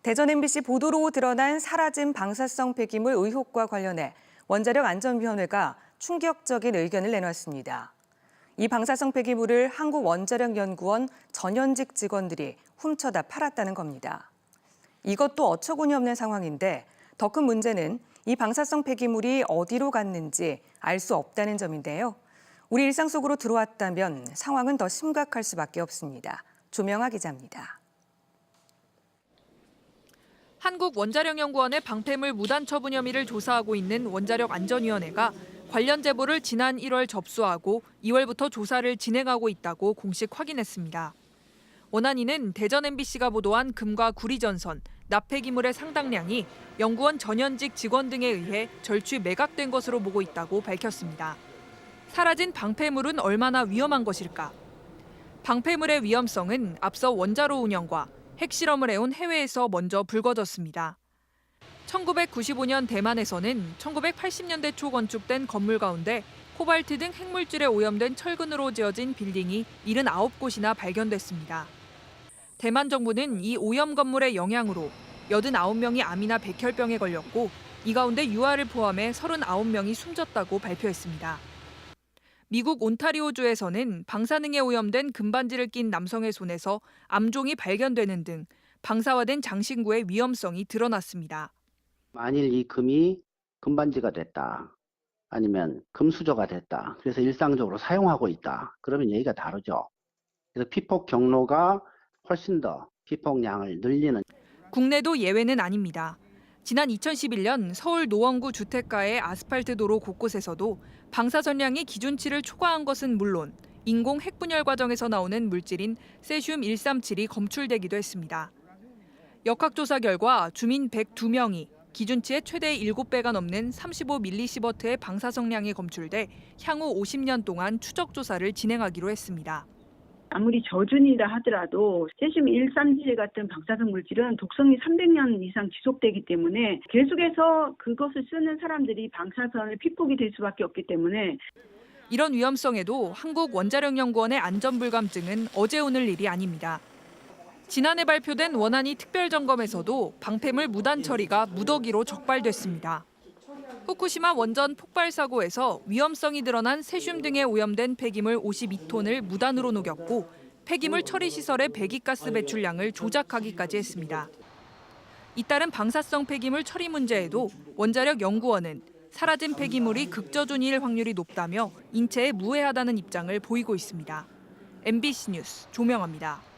대전 MBC 보도로 드러난 사라진 방사성 폐기물 의혹과 관련해 원자력안전위원회가 충격적인 의견을 내놨습니다. 이 방사성 폐기물을 한국원자력연구원 전현직 직원들이 훔쳐다 팔았다는 겁니다. 이것도 어처구니 없는 상황인데 더 큰 문제는 이 방사성 폐기물이 어디로 갔는지 알 수 없다는 점인데요. 우리 일상 속으로 들어왔다면 상황은 더 심각할 수밖에 없습니다. 조명아 기자입니다. 한국원자력연구원의 방패물 무단 처분 혐의를 조사하고 있는 원자력안전위원회가 관련 제보를 지난 1월 접수하고 2월부터 조사를 진행하고 있다고 공식 확인했습니다. 원안위는 대전 MBC가 보도한 금과 구리 전선, 납폐기물의 상당량이 연구원 전현직 직원 등에 의해 절취 매각된 것으로 보고 있다고 밝혔습니다. 사라진 방패물은 얼마나 위험한 것일까? 방패물의 위험성은 앞서 원자로 운영과 핵실험을 해온 해외에서 먼저 불거졌습니다. 1995년 대만에서는 1980년대 초 건축된 건물 가운데 코발트 등 핵물질에 오염된 철근으로 지어진 빌딩이 79곳이나 발견됐습니다. 대만 정부는 이 오염 건물의 영향으로 89명이 암이나 백혈병에 걸렸고 이 가운데 유아를 포함해 39명이 숨졌다고 발표했습니다. 미국 온타리오주에서는 방사능에 오염된 금반지를 낀 남성의 손에서 암종이 발견되는 등 방사화된 장신구의 위험성이 드러났습니다. 만일 이 금이 금반지가 됐다, 아니면 금수저가 됐다, 그래서 일상적으로 사용하고 있다, 그러면 얘기가 다르죠. 그래서 피폭 경로가 훨씬 더 피폭량을 늘리는. 국내도 예외는 아닙니다. 지난 2011년 서울 노원구 주택가의 아스팔트 도로 곳곳에서도 방사선량이 기준치를 초과한 것은 물론 인공 핵분열 과정에서 나오는 물질인 세슘-137이 검출되기도 했습니다. 역학조사 결과 주민 102명이 기준치의 최대 7배가 넘는 35mS의 방사성량이 검출돼 향후 50년 동안 추적 조사를 진행하기로 했습니다. 아무리 저준이라 하더라도 세슘-137 같은 방사성 물질은 독성이 300년 이상 지속되기 때문에 계속해서 그것을 쓰는 사람들이 방사선의 피폭이 될 수밖에 없기 때문에 이런 위험성에도 한국원자력연구원의 안전불감증은 어제 오늘 일이 아닙니다. 지난해 발표된 원안위 특별점검에서도 방패물 무단 처리가 무더기로 적발됐습니다. 후쿠시마 원전 폭발 사고에서 위험성이 드러난 세슘 등에 오염된 폐기물 52톤을 무단으로 녹였고 폐기물 처리 시설의 배기가스 배출량을 조작하기까지 했습니다. 잇따른 방사성 폐기물 처리 문제에도 원자력연구원은 사라진 폐기물이 극저준일 확률이 높다며 인체에 무해하다는 입장을 보이고 있습니다. MBC 뉴스 조명아입니다.